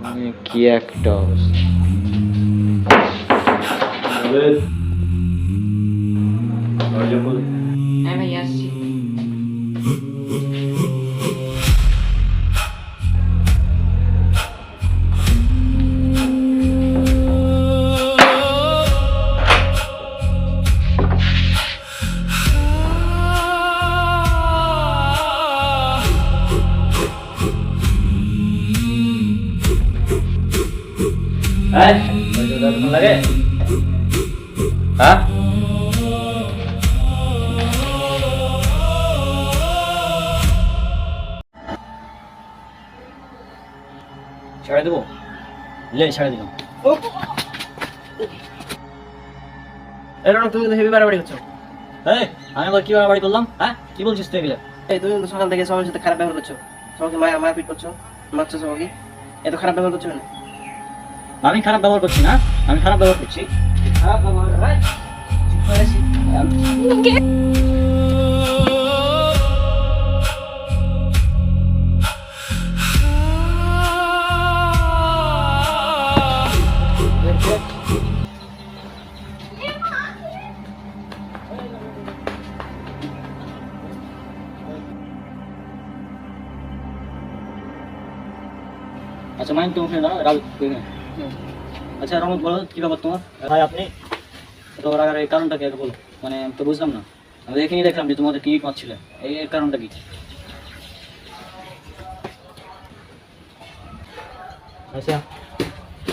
মানে কি একটা অবস্থা। হ্যাঁ ভাই আসছি। লাগে হ্যাঁ ছেড়ে দেবো, ছেড়ে দিলাম। এরকম তুমি কিন্তু হেভি বাড়াবাড়ি করছো। আমি আবার কি বাড়াবাড়ি করলাম? হ্যাঁ কি বলছিস তুই এগুলো? এই তুমি কিন্তু সকাল থেকে সবার সাথে খারাপ ব্যবহার করছো, সবাইকে মারপিট করছো, মারছো সবাইকে, এত খারাপ ব্যবহার করছো কেন? আমি খারাপ ব্যবহার করছি না, আমি খারাপ ব্যবহার করছি। খারাপ ব্যবহার ভাই আচ্ছা মাইন্ড তুমি না আচ্ছা রমক বলো কি ব্যাপার তোমার? ভাই আপনি তো রাগার এই কারণটা কি বলো, মানে আমি তো বুঝলাম না। আমি এখানেই দেখলাম যে তোমাদের কি পাচ্ছিল, এর কারণটা কি? আচ্ছা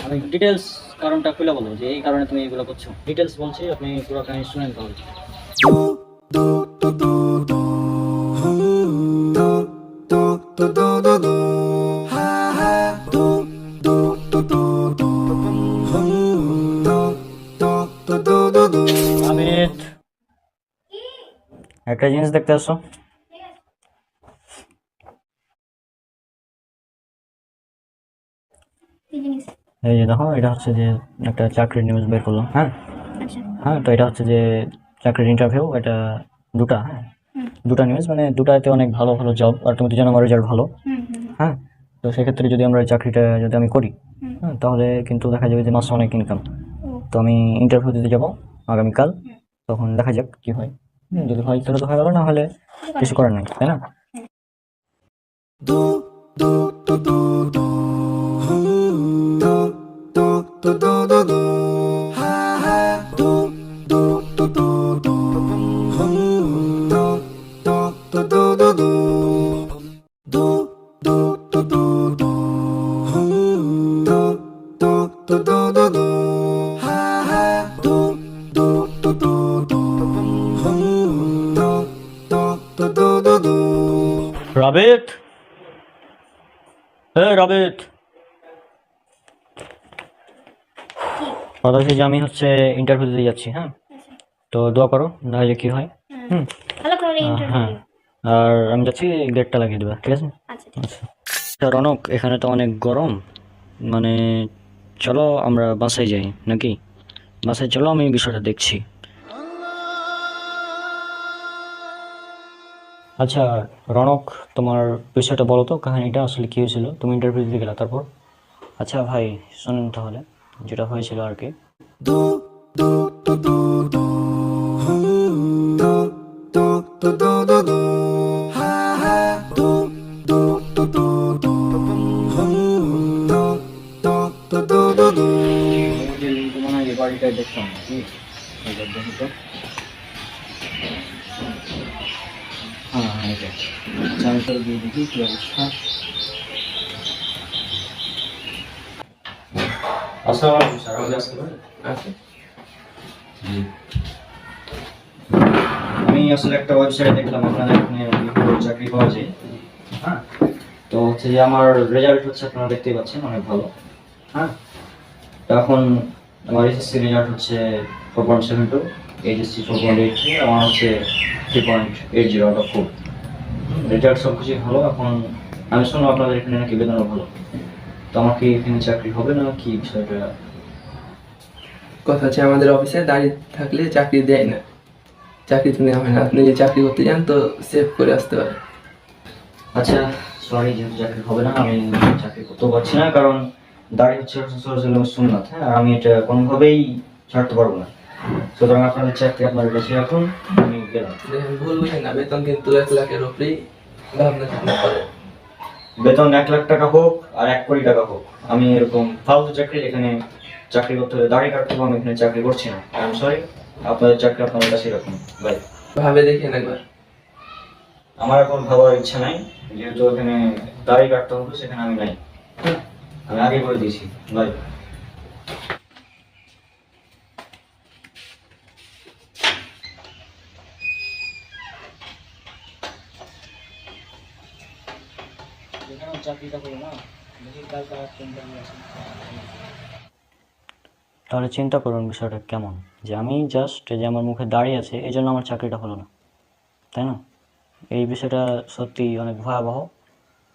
আমি ডিটেলস কারণটা খুলে বলো যে এই কারণে তুমি এগুলো করছো। ডিটেলস বলছি, আপনি পুরো কাহিনী শুনেন তাহলে। আমিত, একটা জিনিস দেখতে আসো। এই যে দেখো, এটা হচ্ছে যে একটা চাকরির নিউজ বের করলাম। হ্যাঁ হ্যাঁ, তো এটা হচ্ছে যে চাকরির ইন্টারভিউ, এটা দুটা। হ্যাঁ দুটা নিউজ, মানে দুটাতে অনেক ভালো ভালো জব, আর তুমি তো জানো আমার রেজাল্ট ভালো। হ্যাঁ তো সেক্ষেত্রে যদি আমরা চাকরিটা যদি আমি করি, হ্যাঁ তাহলে কিন্তু দেখা যাবে যে মাসে অনেক ইনকাম। তো আমি ইন্টারভিউ দিতে যাবো আগামীকাল, তখন দেখা যাক কি হয়। যদি হয় তাহলে তো হয়ে গেল, না হলে কিছু করার নাই, তাই না? রাবেত, রাবেত, কথা হচ্ছে যে আমি হচ্ছে ইন্টারভিউ দিতে যাচ্ছি। হ্যাঁ তো দোয়া করো, দেখা যাক কি হয়। হুম ভালো করে হ্যাঁ, ইন্টারভিউ। আর আমি যাচ্ছি, গেটটা লাগিয়ে দেবে, ঠিক আছে? আচ্ছা ঠিক আছে। আচ্ছা রনক, এখানে তো অনেক গরম, মানে চলো আমরা বাসায় যাই নাকি? বাসায় চলো, আমি বিষয়টা দেখছি। আচ্ছা রনক, তোমার বিষয়টা বলো তো, কাহিনীটা আসলে কি হয়েছিল? তুমি ইন্টারভিউ দিতে গেলা, তারপর? আচ্ছা ভাই শোনেন তাহলে যেটা হয়েছিল আর কি। দেখতাম হ্যাঁ হ্যাঁ, এটা আচ্ছা আমি তোর দিয়ে দেখি কি অবস্থা। আসসালামু আলাইকুম স্যার, আপনি আসতে পারেন? জি। আমি আসলে একটা ওয়েবসাইটে দেখলাম আপনাদের এখানে চাকরি পাওয়া যায়। হ্যাঁ তো হচ্ছে যে আমার রেজাল্ট হচ্ছে আপনারা দেখতেই পাচ্ছেন অনেক ভালো। হ্যাঁ তো এখন আমার এসএসসি রেজাল্ট হচ্ছে 4.72, এইচএসসি 4.83, আমার হচ্ছে 3.80 আউট অফ 4। রেজাল্ট সব কিছুই ভালো। এখন আমি শুনলাম আপনাদের এখানে নাকি বেতনও ভালো, তো আমার কি এখানে চাকরি হবে না কি বিষয়টা? কথা হচ্ছে আমাদের অফিসে দাঁড়িয়ে থাকলে চাকরি দেয় না, চাকরি তো নেওয়া হয় না। আপনি যদি চাকরি করতে যান তো সেভ করে আসতে পারেন। আচ্ছা সরি, যেহেতু চাকরি হবে না, আমি চাকরি করতেও পারছি না, কারণ দাড়ি হচ্ছে সুন্নাত, হ্যাঁ, আর আমি এটা কোনোভাবেই ছাড়তে পারবো না। সুতরাং আপনাদের চাকরি আপনাদের কাছে রাখুন, আমি গেলাম। দেখেন, ভুল বুঝেন না, বেতন কিন্তু 1 লাখের উপরেই ভাবনা চিন্তা করে। বেতন 1 লাখ টাকা হোক আর 1 কোটি টাকা হোক, আমি এরকম ফালতু চাকরি এখানে চাকরি করতে হবে, দাড়ি কাটতে হবে, আমি এখানে চাকরি করছি না। আই এম সরি, আপনাদের চাকরি আপনাদের কাছে রাখুন, বাই। ভাবে দেখেন একবার। আমার এখন ভাবার ইচ্ছা নাই, যেহেতু এখানে দাড়ি কাটতে হবে, সেখানে আমি নাই। আমি আগে করে দিয়েছি, বাই। তাহলে চিন্তা করুন বিষয়টা কেমন, যে আমি জাস্ট যে আমার মুখে দাঁড়িয়ে আছে এই জন্য আমার চাকরিটা হলো না, তাই না? এই বিষয়টা সত্যি অনেক ভয়াবহ।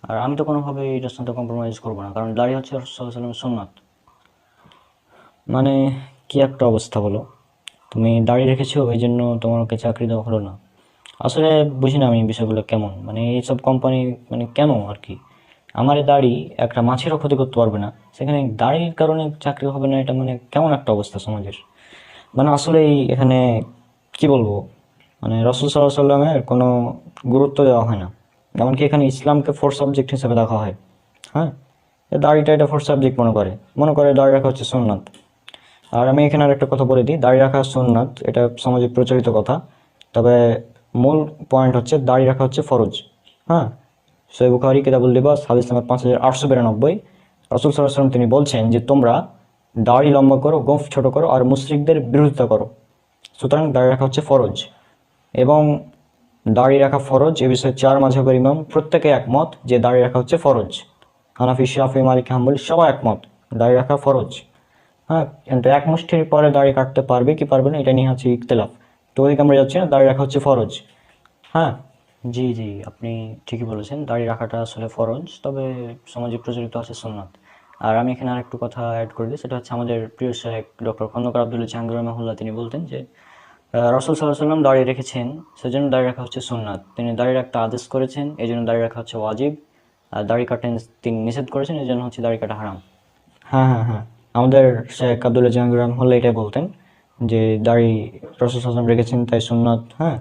আর আমি তো কোনোভাবে এটার সাথে কম্প্রোমাইজ করবো না, কারণ দাঁড়িয়ে হচ্ছে রাসূলুল্লাহ সুন্নাত। মানে কি একটা অবস্থা বলো, তুমি দাঁড়িয়ে রেখেছো এই জন্য তোমাকে চাকরি দেওয়া হলো না। আসলে বুঝি না আমি বিষয়গুলো কেমন, মানে এইসব কোম্পানি মানে কেন আর কি। আমার এই দাড়ি একটা মাছেরও ক্ষতি করতে পারবে না, সেখানে দাড়ির কারণে চাকরি হবে না, এটা মানে কেমন একটা অবস্থা সমাজের। মানে আসলেই এখানে কি বলবো, মানে রাসূল সাল্লাল্লাহু আলাইহি সাল্লামের কোনো গুরুত্ব দেওয়া হয় না। এমনকি এখানে ইসলামকে ফোর্থ সাবজেক্ট হিসেবে দেখা হয়। হ্যাঁ, এই দাড়িটা এটা ফোর্থ সাবজেক্ট মনে করে দাড়ি রাখা হচ্ছে সুন্নাত। আর আমি এখানে আর একটা কথা বলে দিই, দাড়ি রাখা সুন্নাত এটা সমাজে প্রচলিত কথা, তবে মূল পয়েন্ট হচ্ছে দাড়ি রাখা হচ্ছে ফরজ। হ্যাঁ, সহিহ বুখারী কিতাবুল লিবাস হাদিস নাম্বার 5892, রাসূল সাল্লাল্লাহু আলাইহি ওয়াসাল্লাম তিনি বলছেন যে তোমরা দাড়ি লম্বা করো, গোঁফ ছোট করো আর মুশরিকদের বিরোধিতা করো। সুতরাং দাড়ি রাখা হচ্ছে ফরজ, এবং দাড়ি রাখা ফরজ এ বিষয়ে 4 মাযহাবের ইমাম প্রত্যেকে একমত যে দাড়ি রাখা হচ্ছে ফরজ। হানাফি, শাফি, মালিকি, হাম্বলি সবাই একমত দাড়ি রাখা ফরজ। হ্যাঁ, কিন্তু এক মুষ্টির পরে দাড়ি কাটতে পারবে কি পারবে না এটা নিয়ে হচ্ছে ইখতিলাফ। তো ওইদিকে আমরা যাচ্ছি না, দাড়ি রাখা হচ্ছে ফরজ। হ্যাঁ, জি জি, আপনি ঠিকই বলেছেন, দাড়ি রাখাটা আসলে ফরজ, তবে সমাজে প্রচলিত আছে সুন্নাত। আর আমি এখানে আরেকটু কথা অ্যাড করে দিই, সেটা হচ্ছে আমাদের প্রিয় শায়েখ ডক্টর খন্দকার আব্দুল্লাহ জাহাঙ্গীর রাহিমাহুল্লাহ তিনি বলতেন যে রাসূল সাল্লাল্লাহু আলাইহি ওয়াসাল্লাম দাড়ি রেখেছেন, সেজন্য দাড়ি রাখা হচ্ছে সুন্নাত। তিনি দাড়ি রাখতে আদেশ করেছেন, এই জন্য দাড়ি রাখা হচ্ছে ওয়াজিব। আর দাড়ি কাটেন তিনি নিষেধ করেছেন, এই জন্য হচ্ছে দাড়ি কাটা হারাম। হ্যাঁ হ্যাঁ হ্যাঁ, আমাদের শেখ আব্দুল্লাহ জাহাঙ্গীর রাহিমাহুল্লাহ এটাই বলতেন যে দাড়ি রাসূল সাল্লাল্লাহু আলাইহি ওয়াসাল্লাম রেখেছেন তাই সুন্নাত, হ্যাঁ,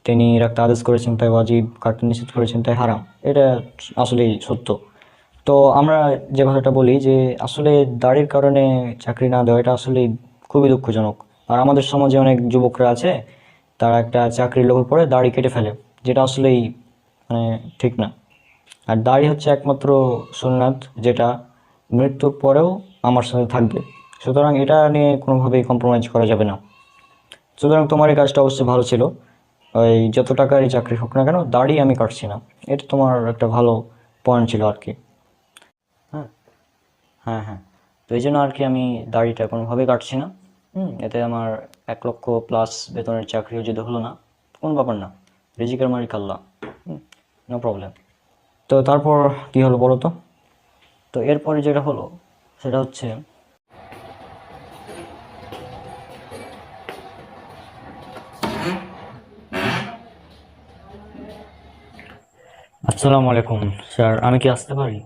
তিনি রাখতে আদেশ করেছেন তাই ওয়াজিব, কাটতে নিষেধ করেছেন তাই হারাম। এটা আসলেই সত্য। তো আমরা যে কথাটা বলি যে আসলে দাড়ির কারণে চাকরি না দেওয়া, এটা আসলে খুবই দুঃখজনক। আর আমাদের সমাজে অনেক যুবকরা আছে, তারা একটা চাকরির লোভে পড়ে দাড়ি কেটে ফেলে, যেটা আসলেই মানে ঠিক না। আর দাড়ি হচ্ছে একমাত্র সুন্নাত যেটা মৃত্যুর পরেও আমার সাথে থাকবে। সুতরাং এটা নিয়ে কোনোভাবেই কম্প্রোমাইজ করা যাবে না। সুতরাং তোমার এই কাজটা অবশ্যই ভালো ছিল, ওই যত টাকারই চাকরি হোক না কেন দাড়ি আমি কাটছি না, এটা তোমার একটা ভালো পয়েন্ট ছিল আর কি। হ্যাঁ হ্যাঁ হ্যাঁ, তো এই জন্য আর কি আমি দাড়িটা কোনোভাবেই কাটছি না। এতে আমার 1 লক্ষ+ বেতনের চাকরিও যদি হলো না, কোনো ব্যাপার না, রিজিকের মালিক আল্লাহ, নো প্রবলেম। তো তারপর কি হলো বলো তো? তো এরপরে যেটা হলো সেটা হচ্ছে, আসসালামু আলাইকুম স্যার, আমি কি আসতে পারি?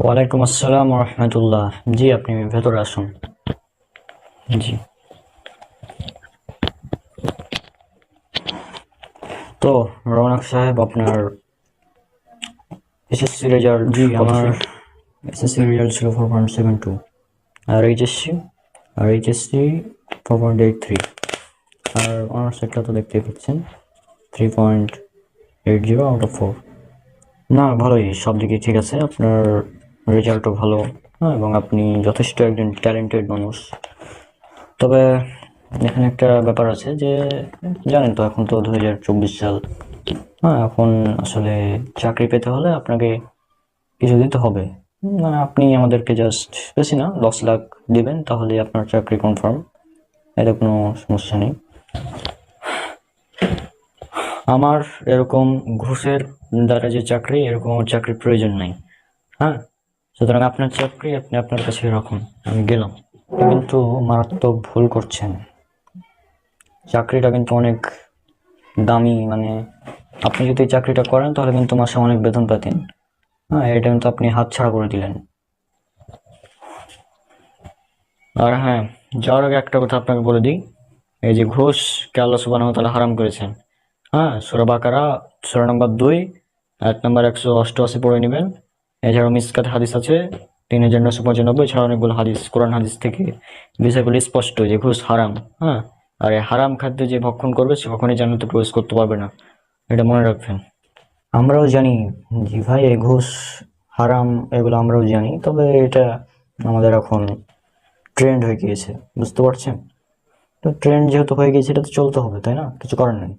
ওয়ালাইকুম আসসালাম ওয়া রাহমাতুল্লাহ। জি, আপনি ভেতরে আসুন। জি, তো রৌনক সাহেব, আপনার এসএসসি রেজাল্ট? জি, আমার এসএসসি রেজাল্ট ছিল 4.72, আর এইচএসসি 4.83, আর অনার্স একটা তো দেখতেই পাচ্ছেন 3.80/4। না, ভালোই, সব দিকে ঠিক আছে, আপনার রেজাল্টও ভালো, হ্যাঁ, এবং আপনি যথেষ্ট একজন ট্যালেন্টেড মানুষ। তবে এখানে একটা ব্যাপার আছে যে জানেন তো, এখন তো 2024 সাল, হ্যাঁ, এখন আসলে চাকরি পেতে হলে আপনাকে কিছু দিতে হবে। মানে আপনি আমাদেরকে জাস্ট বেশি না 10 লাখ দিবেন, তাহলে আপনার চাকরি কনফার্ম, এটা কোনো সমস্যা নেই। আমার এরকম ঘুষের দ্বারা যে চাকরি, এরকম আমার চাকরির প্রয়োজন নেই। হ্যাঁ, সুতরাং আপনার চাকরি আপনি আপনার কাছে রাখুন, আমি গেলাম। কিন্তু মারাত্মক ভুল করছেন, চাকরিটা কিন্তু অনেক দামি, মানে আপনি যদি এই চাকরিটা করেন তাহলে কিন্তু মাসে অনেক বেতন পেতেন। হ্যাঁ, এটা কিন্তু আপনি হাতছাড়া করে দিলেন। আর হ্যাঁ, যাওয়ার আগে একটা কথা আপনাকে বলে দিই, এই যে ঘুষ কে আল্লাহ সুবহানাহু ওয়া তাআলা হারাম করেছেন। হ্যাঁ, সূরা বাকারা সূরা নম্বর 2 আয়াত নম্বর 188 পড়ে নেবেন। এছাড়াও মিসকাত হাদিস আছে 3995, এছাড়া অনেকগুলো হাদিস, কোরআন হাদিস থেকে বিষয়গুলো স্পষ্ট যে ঘুষ হারাম। হ্যাঁ, আর এই হারাম খাদ্য যে ভক্ষণ করবে সে কখনোই জান্নাতে প্রবেশ করতে পারবে না, এটা মনে রাখবেন। আমরাও জানি জি ভাই, এই ঘুষ হারাম এগুলো আমরাও জানি, তবে এটা আমাদের এখন ট্রেন্ড হয়ে গিয়েছে, বুঝতে পারছেন? তো ট্রেন্ড যেহেতু হয়ে গেছে, এটা তো চলতে হবে, তাই না? কিছু করার নেই।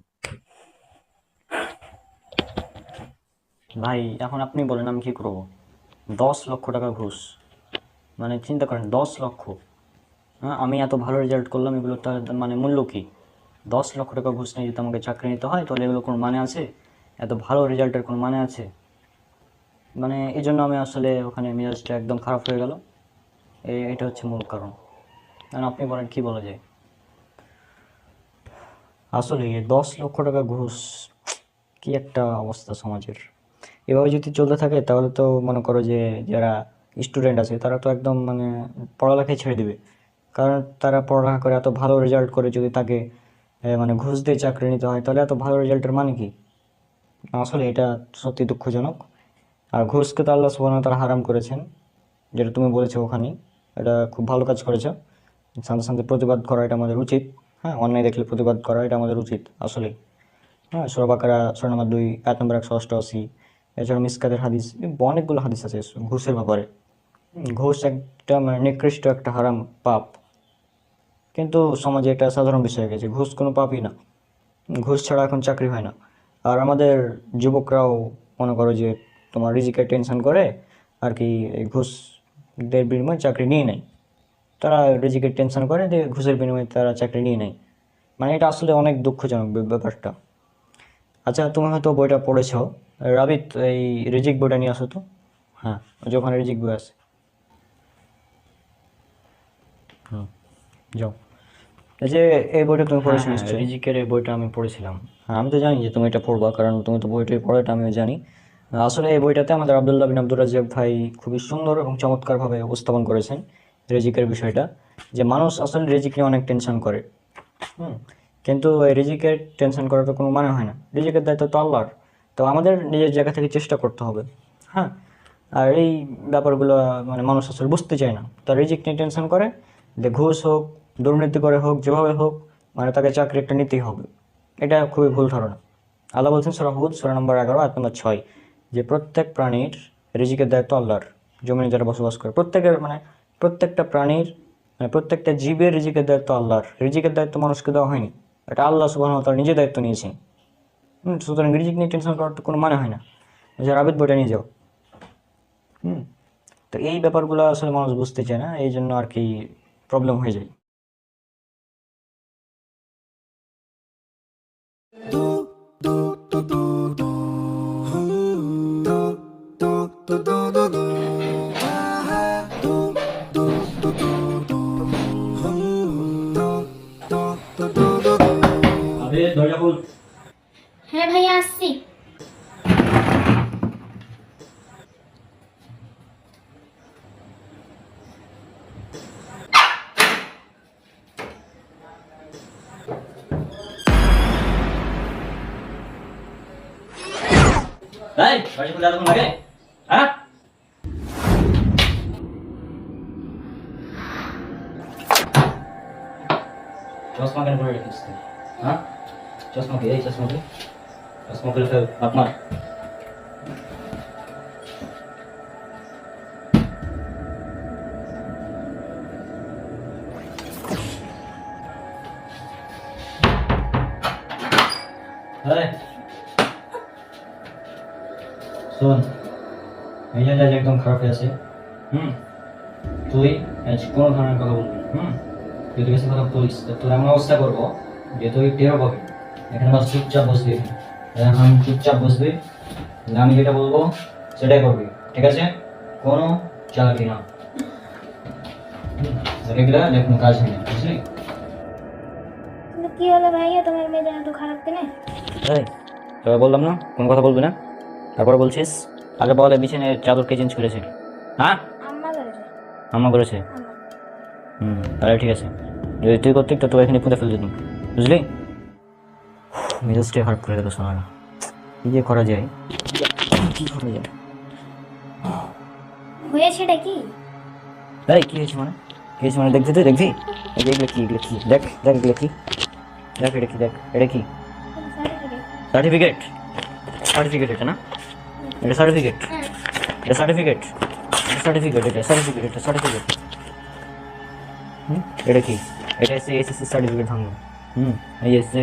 ভাই এখন আপনি বলেন আমি কি করবো? 10 লক্ষ টাকা ঘুষ, মানে চিন্তা করেন 10 লক্ষ। হ্যাঁ, আমি এত ভালো রেজাল্ট করলাম, এগুলো তার মানে মূল্য কি? 10 লক্ষ টাকা ঘুষ নিয়ে যদি আমাকে চাকরি নিতে হয় তাহলে এগুলো কোনো মানে আছে? এত ভালো রেজাল্টের কোনো মানে আছে? মানে এই জন্য আমি আসলে ওখানে মেজাজটা একদম খারাপ হয়ে গেল। এটা হচ্ছে মূল কারণ। কারণ আপনি বলেন কি বলা যায়? আসলে 10 লক্ষ টাকা ঘুষ, কি একটা অবস্থা সমাজের। এভাবে যদি চলতে থাকে তাহলে তো মনে করো যে যারা স্টুডেন্ট আছে তারা তো একদম মানে পড়ালেখাই ছেড়ে দিবে। কারণ তারা পড়ালেখা করে এত ভালো রেজাল্ট করে যদি তাকে মানে ঘুষ দিয়ে চাকরি নিতে হয়, তাহলে এত ভালো রেজাল্টের মানে কি? আসলে এটা সত্যি দুঃখজনক। আর ঘুষকে তো আল্লাহ সুবহানাহু ওয়া তাআলা হারাম করেছেন, যেটা তুমি বলেছো ওখানে। এটা খুব ভালো কাজ করেছো। সাথে সাথে প্রতিবাদ করা এটা আমাদের উচিত। হ্যাঁ, অন্যায় দেখলে প্রতিবাদ করা এটা আমাদের উচিত আসলে। হ্যাঁ, সূরা বাকারা সূরা নম্বর 2 আয়াত নম্বর 188, এছাড়া মিসকাতের হাদিস, অনেকগুলো হাদিস আছে ঘুষের ব্যাপারে। ঘুষ একটা মানে নিকৃষ্ট একটা হারাম পাপ, কিন্তু সমাজে এটা সাধারণ বিষয় হয়ে গেছে। ঘুষ কোনো পাপই না, ঘুষ ছাড়া এখন চাকরি হয় না। আর আমাদের যুবকরাও মনে করো যে তোমার রিজিকের টেনশন করে আর কি, এই ঘুষদের বিনিময়ে চাকরি নিয়ে নেয়। তারা রিজিকের টেনশন করে যে ঘুষের বিনিময়ে তারা চাকরি নিয়ে নেয়। মানে এটা আসলে অনেক দুঃখজনক ব্যাপারটা। আচ্ছা, তুমি হয়তো বইটা পড়েছো, রাবিত এই রিজিক বইটা নিয়ে আসো তো। হ্যাঁ, ওই যে ওখানে রিজিক বই আছে। যাও। এই যে এই বইটা তুমি পড়েছো নিশ্চয়ই, রিজিকের এই বইটা আমি পড়েছিলাম। হ্যাঁ, আমি তো জানি যে তুমি এটা পড়বা, কারণ তুমি তো বইটাই পড়ো, এটা আমিও জানি। আসলে এই বইটাতে আমাদের আব্দুল্লাহ বিন আব্দুর রাজ্জাক ভাই খুবই সুন্দর এবং চমৎকারভাবে উপস্থাপন করেছেন রিজিকের বিষয়টা, যে মানুষ আসলে রিজিক নিয়ে অনেক টেনশন করে। কিন্তু এই রিজিকের টেনশন করার তো কোনো মানে হয় না। রিজিকের দায়িত্ব তো আল্লাহর। তো আমাদের নিজের জায়গা থেকে চেষ্টা করতে হবে। হ্যাঁ, আর এই ব্যাপারগুলো মানে মানুষ আসলে বুঝতে চায় না। তার রিজিক নিয়ে টেনশন করে, যে ঘুষ হোক, দুর্নীতি করে হোক, যেভাবে হোক, মানে তাকে চাকরি একটা নিতেই হবে। এটা খুবই ভুল ধারণা। আল্লাহ বলছেন সূরা হুদ সূরা নম্বর 11 আয়াত নম্বর 6, যে প্রত্যেক প্রাণীর রিজিকের দায়িত্ব আল্লাহর। জমিনে যারা বসবাস করে প্রত্যেকের মানে প্রত্যেকটা প্রাণীর মানে প্রত্যেকটা জীবের রিজিকের দায়িত্ব আল্লাহর। রিজিকের দায়িত্ব মানুষকে দেওয়া হয়নি, এটা আল্লাহ সুবহানাহু ওয়া তাআলা নিজে দায়িত্ব নিয়েছেন। সুতরাং রিজিক নিয়ে টেনশন করার তো কোনো মানে হয় না। যারা আবেদ বইটা নিয়ে যাও। তো এই ব্যাপারগুলো আসলে মানুষ বুঝতে চায় না, এই জন্য আর কি প্রবলেম হয়ে যায়। দরজা খোল। হ্যাঁ ভাইয়া আসছি। এই দরজা খুলে এতক্ষণ লাগে? হ্যাঁ, চশমা কেন পরে রেখেছিস তুই? হ্যাঁ, চশমা কি? এই চশমা কি? চশমা খুলে ফেল, আপনার। আরে শোন, মেজাজ একদম খারাপ হয়ে আছে। তুই আজ কোনো ধরনের কথা বলবি না। তুই তোর কাছে কথা বলিস তো তোর এমন অবস্থা করবো যে তুই টেরও পাবি। এখানে বাস চুপচাপ বসবি, এখন চুপচাপ বসবি, আমি যেটা বলবো সেটাই করবি, ঠিক আছে? কোনো চালাকি না। এগুলা কোনো কাজ নেই, বুঝলি? কি হলো ভাইয়া, তোমার মেজাজ এত খারাপ কেন? এই তোকে বললাম না কোন কথা বলবি না, তারপরে বলছিস। আগে বলে বিছানায় চাদর কে চেঞ্জ করেছে? হ্যাঁ, আম্মা করেছে। আম্মা করেছে। তাহলে ঠিক আছে, যদি তুই করতে তো এখানে পুঁতে ফেলে দিতাম, বুঝলি? মেজাজটাই খারাপ করে গেল শোনা। কি যে করা যায়, কি করা যায়? হয়েছেটা কি? এই কি হয়েছে মানে? কি হয়েছে মানে? দেখবি তুই, দেখবি? এই যে এগুলো কি, এগুলো কি? দেখ দেখ এগুলো কি, দেখ এটা কি, দেখ এটা কি? সার্টিফিকেট। সার্টিফিকেট এটা না? এটা সার্টিফিকেট, এটা সার্টিফিকেট, এটা সার্টিফিকেট, এটা সার্টিফিকেট, এটা সার্টিফিকেট। এটা কি? এটা এসে এসএসসি সার্টিফিকেট ভাঙলো। এই এসে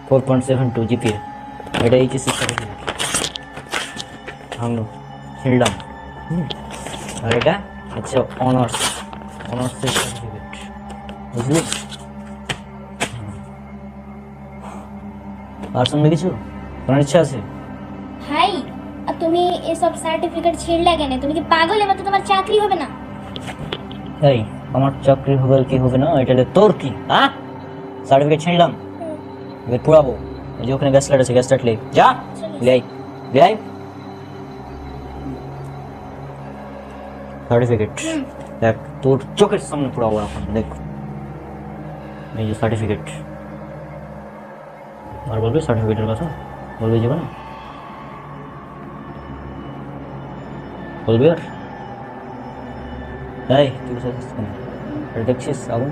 4.72 জিপিএ, এটা এইচএসসি সার্টিফিকেট ভাঙলো, ছিঁড়লাম। আর এটা হচ্ছে অনার্স, অনার্সের সার্টিফিকেট, বুঝলি? আর সঙ্গে কিছু তোমার ইচ্ছা আছে? ভাই, আর তুমি এসব সার্টিফিকেট ছিঁড়লে কেন? তুমি কি পাগল? এবার তো তোমার চাকরি হবে না। এই আমার চাকরি হবে আর কি হবে না, এটা তোর কি? হ্যাঁ, সার্টিফিকেট ছিঁড়লাম, এবার পুরাবো। এই যে ওখানে গ্যাস লাইট আছে, গ্যাস লাইট লে যা, লে লে সার্টিফিকেট। দেখ তোর চোখের সামনে পুরাবো এখন, দেখ এই যে সার্টিফিকেট। আর বলবি সার্টিফিকেটের কথা? বলবি যাবে না? বলবি আর? এই তুই কোথায় যাচ্ছিস কেন? এটা দেখছিস আগুন,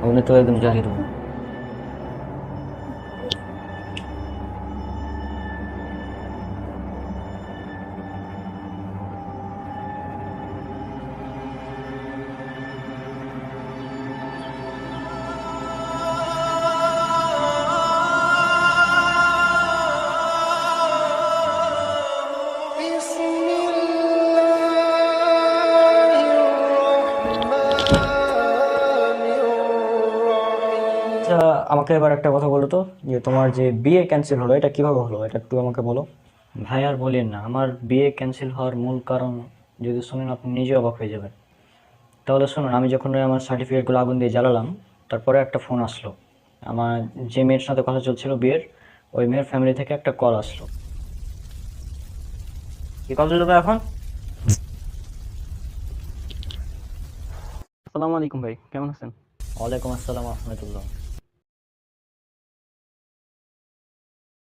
আগুনে তো একদম জ্বালিয়ে দেবো। আচ্ছা, আমাকে এবার একটা কথা বলো তো, যে তোমার যে বিয়ে ক্যান্সেল হলো এটা কিভাবে হলো, এটা একটু আমাকে বলো। ভাই আর বলেন না, আমার বিয়ে ক্যান্সেল হওয়ার মূল কারণ যদি শুনেন আপনি নিজে অবাক হয়ে যাবেন। তাহলে শুনুন, আমি যখন ওই আমার সার্টিফিকেটগুলো আগুন দিয়ে জ্বালালাম, তারপরে একটা ফোন আসলো। আমার যে মেয়ের সাথে কথা চলছিল বিয়ের, ওই মেয়ের ফ্যামিলি থেকে একটা কল আসলো। কি কল দিল ভাই এখন? আসসালামু আলাইকুম ভাই, কেমন আছেন? ওয়ালাইকুম আসসালাম রহমতুল্লাহ।